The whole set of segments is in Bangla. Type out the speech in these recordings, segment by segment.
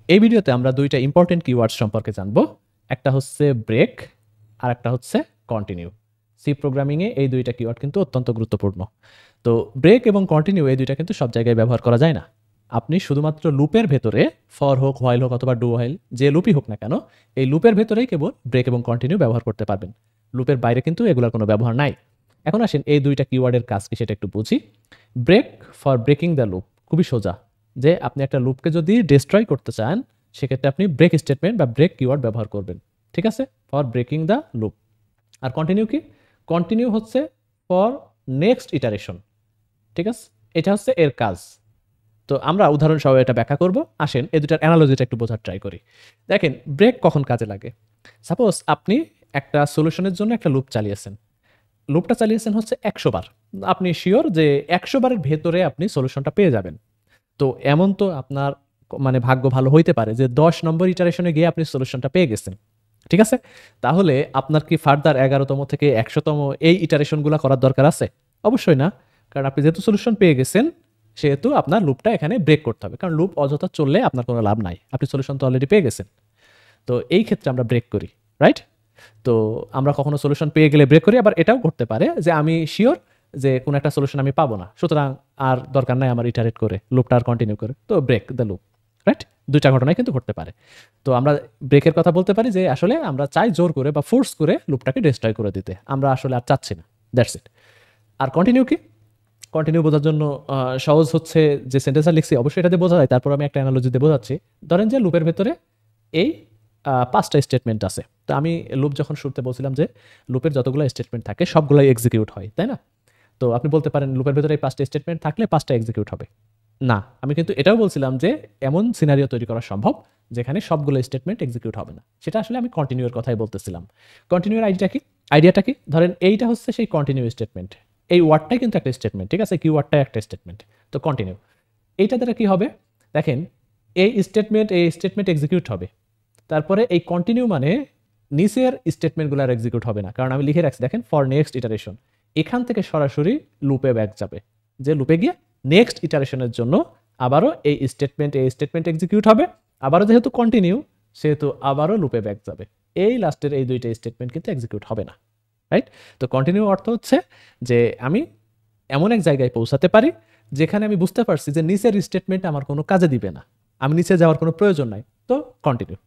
এই ভিডিওতে আমরা দুইটা ইম্পর্টেন্ট কিওয়ার্ডস সম্পর্কে জানবো। একটা হচ্ছে ব্রেক আর একটা হচ্ছে কন্টিনিউ। সি প্রোগ্রামিংয়ে এই দুইটা কিওয়ার্ড কিন্তু অত্যন্ত গুরুত্বপূর্ণ। তো ব্রেক এবং কন্টিনিউ এই দুইটা কিন্তু সব জায়গায় ব্যবহার করা যায় না। আপনি শুধুমাত্র লুপের ভেতরে ফর হোক, হোয়াইল হোক অথবা ডু হোয়াইল যে লুপই হোক না কেন, এই লুপের ভেতরেই কেবল ব্রেক এবং কন্টিনিউ ব্যবহার করতে পারবেন। লুপের বাইরে কিন্তু এগুলোর কোনো ব্যবহার নাই। এখন আসেন এই দুইটা কিওয়ার্ডের কাজ কি সেটা একটু বুঝি। Break for breaking the loop খুবই সোজা, যে আপনি একটা লুপকে যদি ডিস্ট্রয় করতে চান সেক্ষেত্রে আপনি ব্রেক স্টেটমেন্ট বা ব্রেক কিওয়ার্ড ব্যবহার করবেন। ঠিক আছে, ফর ব্রেকিং দ্য লুপ। আর কন্টিনিউ কি? কন্টিনিউ হচ্ছে ফর নেক্সট ইটারেশন। ঠিক আছে, এটা হচ্ছে এর কাজ। তো আমরা উদাহরণ সহ এটা ব্যাখ্যা করব। আসেন এই দুটার অ্যানালজিটা একটু বোঝার ট্রাই করি। দেখেন ব্রেক কখন কাজে লাগে। সাপোজ আপনি একটা সলিউশনের জন্য একটা লুপ চালিয়েছেন, লুপটা চালিয়েছেন হচ্ছে 100 বার। আপনি শিওর যে 100 বারের ভেতরে আপনি সলিউশনটা পেয়ে যাবেন। তো এমন তো আপনার মানে ভাগ্য ভালো হইতে পারে যে 10 নম্বর ইটারেশনে গিয়ে আপনি সলিউশনটা পেয়ে গেছেন। ঠিক আছে, তাহলে আপনার কি ফার্দার 11তম থেকে 100তম এই ইটারেশনগুলো করার দরকার আছে? অবশ্যই না। কারণ আপনি যেহেতু সলিউশন পেয়ে গেছেন সেহেতু আপনার লুপটা এখানে ব্রেক করতে হবে, কারণ লুপ অযথা চললে আপনার কোনো লাভ নাই, আপনি সলিউশন তো অলরেডি পেয়ে গেছেন। তো এই ক্ষেত্রে আমরা ব্রেক করি, রাইট? তো আমরা কখনো সলিউশন পেয়ে গেলে ব্রেক করি। আবার এটাও ঘটতে পারে যে আমি শিওর যে কোনো একটা সলিউশন আমি পাবো না, সুতরাং আর দরকার নাই আমার ইটারেট করে লুপটা আর কন্টিনিউ করে, তো ব্রেক দ্য লুপ, রাইট? দুইটা ঘটনাই কিন্তু ঘটতে পারে। তো আমরা ব্রেকের কথা বলতে পারি যে আসলে আমরা চাই জোর করে বা ফোর্স করে লুপটাকে ডিস্ট্রয় করে দিতে, আমরা আসলে আর চাচ্ছি না, দ্যাটস ইট। আর কন্টিনিউ কি? কন্টিনিউ বোঝার জন্য সহজ হচ্ছে যে সেন্টেন্সটা লিখছি অবশ্যই এটাতে বোঝা যায়, তারপর আমি একটা অ্যানালজি দিয়ে বোঝাচ্ছি। ধরেন যে লুপের ভেতরে এই 5টা স্টেটমেন্ট আছে। তো আমি লুপ যখন শুরুতে বলছিলাম যে লুপের যতগুলো স্টেটমেন্ট থাকে সবগুলাই এক্সিকিউট হয়, তাই না? তো আপনি বলতে পারেন লুপের ভেতরে এই 5টা স্টেটমেন্ট থাকলে 5টা এক্সিকিউট হবে। না, আমি কিন্তু এটাও বলছিলাম যে এমন সিনারিও তৈরি করা সম্ভব যেখানে সবগুলো স্টেটমেন্ট এক্সিকিউট হবে না। সেটা আসলে আমি কন্টিনিউর কথাই বলতেছিলাম। কন্টিনিউর আইডিয়াটা কি? ধরেন এইটা হচ্ছে সেই কন্টিনিউ স্টেটমেন্ট। এই ওয়ার্ডটাই কিন্তু একটা স্টেটমেন্ট, ঠিক আছে? কি ওয়ার্ডটাই একটা স্টেটমেন্ট। তো কন্টিনিউ এইটা দ্বারা কি হবে? দেখেন এই স্টেটমেন্ট এক্সিকিউট হবে। তারপরে এই কন্টিনিউ মানে নিচের স্টেটমেন্টগুলো আর এক্সিকিউট হবে না, কারণ আমি লিখে রাখছি দেখেন ফর নেক্সট ইটারেশন। এখান থেকে সরাসরি লুপে ব্যাক যাবে, যে লুপে গিয়ে নেক্সট ইটারেশনের জন্য আবারও এই স্টেটমেন্ট এক্সিকিউট হবে। আবারও যেহেতু কন্টিনিউ সেহেতু আবারও লুপে ব্যাক যাবে। এই লাস্টের এই দুইটা স্টেটমেন্ট কিন্তু এক্সিকিউট হবে না, রাইট? তো কন্টিনিউ অর্থ হচ্ছে যে আমি এমন এক জায়গায় পৌঁছাতে পারি যেখানে আমি বুঝতে পারছি যে নিচের স্টেটমেন্ট আমার কোনো কাজে দিবে না, আমি নিচে যাওয়ার কোনো প্রয়োজন নাই, তো কন্টিনিউ,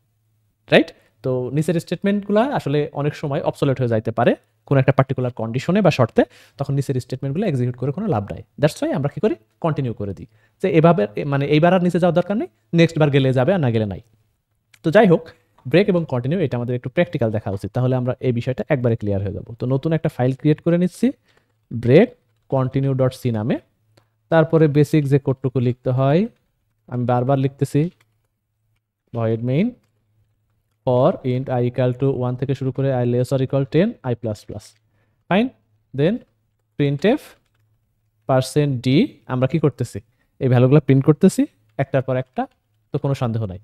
রাইট? তো নিচের স্টেটমেন্টগুলো আসলে অনেক সময় অবসলেট হয়ে যাইতে পারে কোনো একটা পার্টিকুলার কন্ডিশনে বা শর্তে, তখন নিচের স্টেটমেন্টগুলো এক্সিকিউট করে কোনো লাভ নাই। দ্যাটস ওয়াই আমরা কি করি? কন্টিনিউ করে দিই, যে এভাবে মানে এইবার আর নিচে যাওয়ার দরকার নেই, নেক্সট বার গেলে যাবে আর না গেলে নাই। তো যাই হোক, ব্রেক এবং কন্টিনিউ এটা আমাদের একটু প্র্যাকটিক্যাল দেখা উচিত, তাহলে আমরা এই বিষয়টা একবারে ক্লিয়ার হয়ে যাব। তো নতুন একটা ফাইল ক্রিয়েট করে নিচ্ছি ব্রেক কন্টিনিউ ডট সি নামে। তারপরে বেসিক যে কোডটুকু লিখতে হয় আমি বারবার লিখতেছি, void main for int I equal to 1 থেকে শুরু করে I less or equal 10 I plus plus, fine. Then printf %d। আমরা কি করতেছি? এই ভ্যালুগুলো প্রিন্ট করতেছি একটার পর একটা, তো কোনো সন্দেহ নাই।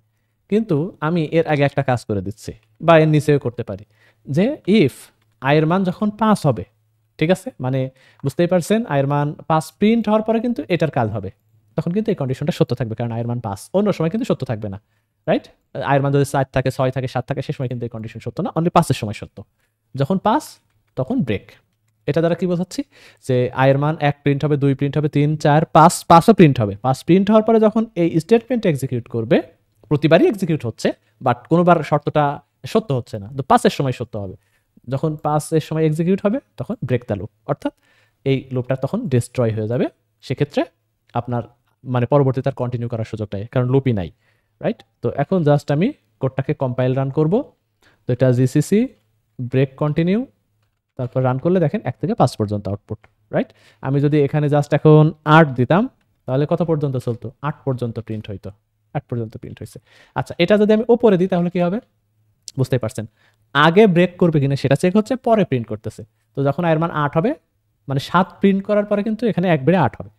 কিন্তু আমি এর আগে একটা কাজ করে দিচ্ছি, বা এর নিচেও করতে পারি, যে ইফ আয়ের মান যখন 5 হবে, ঠিক আছে, মানে বুঝতেই পারছেন আয়ের মান 5 প্রিন্ট হওয়ার পরে কিন্তু এটার কাজ হবে, তখন কিন্তু এই কন্ডিশনটা সত্য থাকবে, কারণ আয়ের মান 5, অন্য সময় কিন্তু সত্য থাকবে না, রাইট? আয়ের মান যদি 4 থাকে, 6 থাকে, 7 থাকে, সে সময় কিন্তু এই কন্ডিশন সত্য না, অনলি 5-এর সময় সত্য। যখন 5 তখন ব্রেক। এটা দ্বারা কি বোঝাচ্ছি? যে আয়ের মান 1 প্রিন্ট হবে, 2 প্রিন্ট হবে, 3, 4, 5, 5ও প্রিন্ট হবে। 5 প্রিন্ট হওয়ার পরে যখন এই স্টেটমেন্ট এক্সিকিউট করবে, প্রতিবারই এক্সিকিউট হচ্ছে, বাট কোনোবার শর্তটা সত্য হচ্ছে না, তো 5-এর সময় সত্য হবে। যখন 5-এর সময় এক্সিকিউট হবে তখন ব্রেক দ্য লুপ, অর্থাৎ এই লুপটা তখন ডিস্ট্রয় হয়ে যাবে। সেক্ষেত্রে আপনার মানে পরবর্তীতে আর কন্টিনিউ করার সুযোগ নাই, কারণ লুপই নাই, রাইট? তো এখন জাস্ট আমি কোডটাকে কম্পাইল রান করব। তো এটা জিসিসি ব্রেক কন্টিনিউ, তারপর রান করলে দেখেন 1 থেকে 5 পর্যন্ত আউটপুট, রাইট? আমি যদি এখানে জাস্ট এখন 8 দিতাম তাহলে কত পর্যন্ত চলতো? 8 পর্যন্ত প্রিন্ট হইতো, 8 পর্যন্ত প্রিন্ট হয়েছে। আচ্ছা, এটা যদি আমি উপরে দিই তাহলে কি হবে? বুঝতেই পারছেন, আগে ব্রেক করবে কিনা সেটা চেক হচ্ছে, পরে প্রিন্ট করতেছে। তো যখন এর মান 8 হবে, মানে 7 প্রিন্ট করার পরে কিন্তু এখানে একবারে 8 হবে।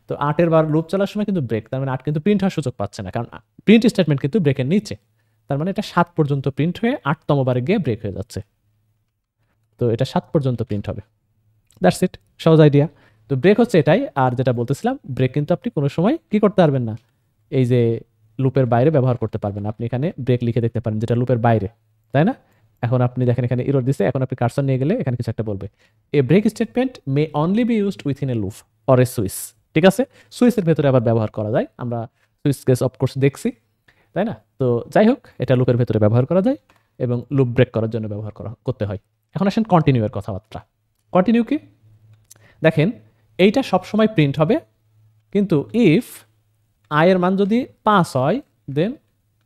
তো 8-এর বার লুপ চলার সময় কিন্তু ব্রেক, তার মানে 8 কিন্তু প্রিন্ট হওয়ার সুযোগ পাচ্ছে না, কারণ প্রিন্ট স্টেটমেন্ট কিন্তু ব্রেকের নিচে। তার মানে এটা 7 পর্যন্ত প্রিন্ট হয়ে 8তম বারে গিয়ে ব্রেক হয়ে যাচ্ছে। তো এটা 7 পর্যন্ত প্রিন্ট হবে, দ্যাটস ইট, সহজ আইডিয়া। তো ব্রেক হচ্ছে এটাই। আর যেটা বলতেছিলাম, ব্রেক কিন্তু আপনি কোনো সময় কি করতে পারবেন না, এই যে লুপের বাইরে ব্যবহার করতে পারবেন। আপনি এখানে ব্রেক লিখে দেখতে পারেন যেটা লুপের বাইরে, তাই না? এখন আপনি দেখেন এখানে এরর দিছে, এখন আপনি কার্সর নিয়ে গেলে এখানে কিছু একটা বলবে, a break statement may only be used within a loop or a switch. ঠিক আছে, সুইচের ভেতরে আবার ব্যবহার করা যায়, আমরা সুইচ কেস অফকোর্স দেখছি, তাই না? তো যাই হোক, এটা লুপের ভেতরে ব্যবহার করা যায় এবং লুপ ব্রেক করার জন্য ব্যবহার করতে হয়। এখন আসেন কন্টিনিউ এর কথাবার্তা। কন্টিনিউ কি? দেখেন এইটা সবসময় প্রিন্ট হবে, কিন্তু ইফ আয়ের মান যদি 5 হয় দেন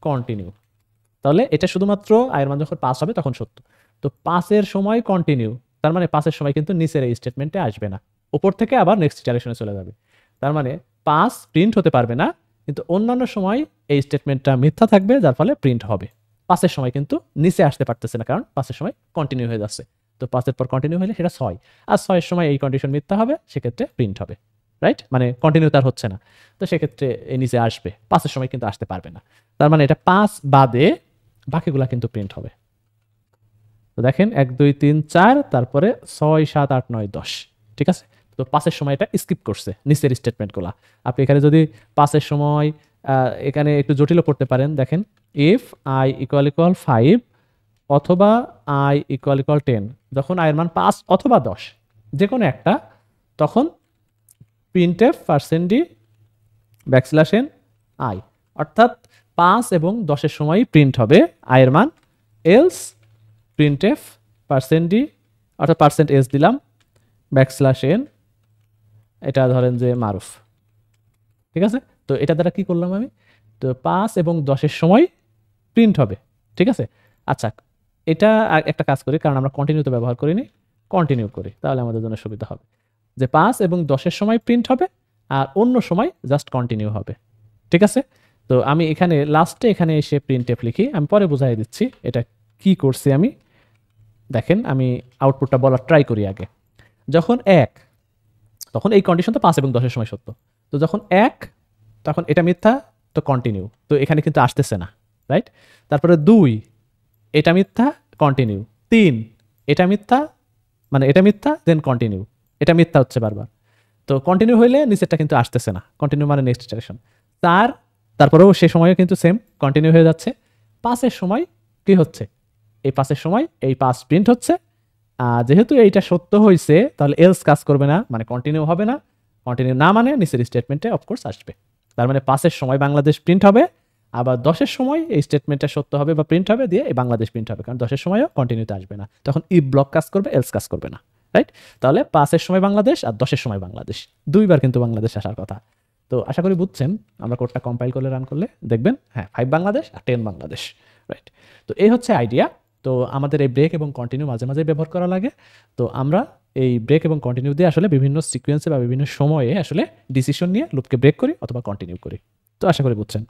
কন্টিনিউ। তাহলে এটা শুধুমাত্র আয়ের মান যখন 5 হবে তখন সত্য। তো 5-এর সময় কন্টিনিউ, তার মানে 5-এর সময় কিন্তু নিচের এই স্টেটমেন্টে আসবে না, উপর থেকে আবার নেক্সট ইটারেশনে চলে যাবে। তার মানে 5 প্রিন্ট হতে পারবে না, কিন্তু অন্যান্য সময় এই স্টেটমেন্টটা মিথ্যা থাকবে, যার ফলে প্রিন্ট হবে। 5-এর সময় কিন্তু নিচে আসতে পারতেছে না, কারণ 5-এর সময় কন্টিনিউ হয়ে যাচ্ছে। তো 5-এর পর কন্টিনিউ হলে সেটা 6, আর 6-এর সময় এই কন্ডিশন মিথ্যা হবে, সেক্ষেত্রে প্রিন্ট হবে, রাইট? মানে কন্টিনিউ তার হচ্ছে না, তো সেক্ষেত্রে এই নিচে আসবে, 5-এর সময় কিন্তু আসতে পারবে না। তার মানে এটা 5 বাদে বাকিগুলা কিন্তু প্রিন্ট হবে। তো দেখেন 1 2 3 4, তারপরে 6 7 8 9 10, ঠিক আছে? তো 5-এর সময় এটা স্কিপ করছে নিচের স্টেটমেন্টগুলা। আপনি এখানে যদি 5-এর সময় এখানে একটু জটিলও পড়তে পারেন, দেখেন ইফ i = 5 অথবা i = 10, যখন i এর মান 5 অথবা 10 যে কোনো একটা, তখন printf %d backslash n i, অর্থাৎ 5 এবং 10-এর সময় প্রিন্ট হবে i এর মান, এলস printf %d অর্থাৎ %s দিলাম ব্যাকস্ল্যাশ n, এটা ধরেন যে মারুফ, ঠিক আছে? তো এটা দ্বারা কি করলাম আমি? তো 5 এবং 10-এর সময় প্রিন্ট হবে, ঠিক আছে? আচ্ছা, এটা একটা কাজ করি, কারণ আমরা কন্টিনিউতে ব্যবহার করিনি, কন্টিনিউ করি, তাহলে আমাদের জন্য সুবিধা হবে যে 5 এবং 10-এর সময় প্রিন্ট হবে, আর অন্য সময় জাস্ট কন্টিনিউ হবে, ঠিক আছে? তো আমি এখানে লাস্টে এখানে এসে printf লিখি, আমি পরে বুঝাই দিচ্ছি এটা কি করছি আমি। দেখেন আমি আউটপুটটা বলার ট্রাই করি আগে। যখন 1, তখন এই কন্ডিশন তো 5 এবং 10-এর সময় সত্য। তো যখন 1, তখন এটা মিথ্যা, তো কন্টিনিউ, তো এখানে কিন্তু আসতেছে না, রাইট? তারপরে 2, এটা মিথ্যা, কন্টিনিউ। 3, এটা মিথ্যা, মানে এটা মিথ্যা দেন কন্টিনিউ, এটা মিথ্যা হচ্ছে বারবার, তো কন্টিনিউ হইলে নিচেরটা কিন্তু আসতেছে না, কন্টিনিউ মানে নেক্সট ইটারেশন। 4, তারপরেও সে সময়ও কিন্তু সেম কন্টিনিউ হয়ে যাচ্ছে। 5-এর সময় কি হচ্ছে? এই 5-এর সময় এই 5 প্রিন্ট হচ্ছে, যেহেতু এইটা সত্য হয়েছে তাহলে এলস কাজ করবে না, মানে কন্টিনিউ হবে না, কন্টিনিউ না মানে নিচের স্টেটমেন্টে অফকোর্স আসবে। তার মানে 5-এর সময় বাংলাদেশ প্রিন্ট হবে, আবার 10-এর সময় এই স্টেটমেন্টটা সত্য হবে বা প্রিন্ট হবে, দিয়ে এই বাংলাদেশ প্রিন্ট হবে, কারণ 10-এর সময়ও কন্টিনিউতে আসবে না, তখন ইফ ব্লক কাজ করবে, এলস কাজ করবে না, রাইট? তাহলে 5-এর সময় বাংলাদেশ আর 10-এর সময় বাংলাদেশ, দুইবার কিন্তু বাংলাদেশ আসার কথা। তো আশা করি বুঝছেন, আমরা কোডটা কম্পাইল করলে রান করলে দেখবেন হ্যাঁ 5 বাংলাদেশ আর 10 বাংলাদেশ, রাইট? তো এই হচ্ছে আইডিয়া। তো আমাদের এই ব্রেক এবং কন্টিনিউ মাঝে মাঝে ব্যবহার করা লাগে। তো আমরা এই ব্রেক এবং কন্টিনিউ দিয়ে আসলে বিভিন্ন সিকোয়েন্সে বা বিভিন্ন সময়ে আসলে ডিসিশন নিয়ে লুপকে ব্রেক করি অথবা কন্টিনিউ করি। তো আশা করি বুঝছেন।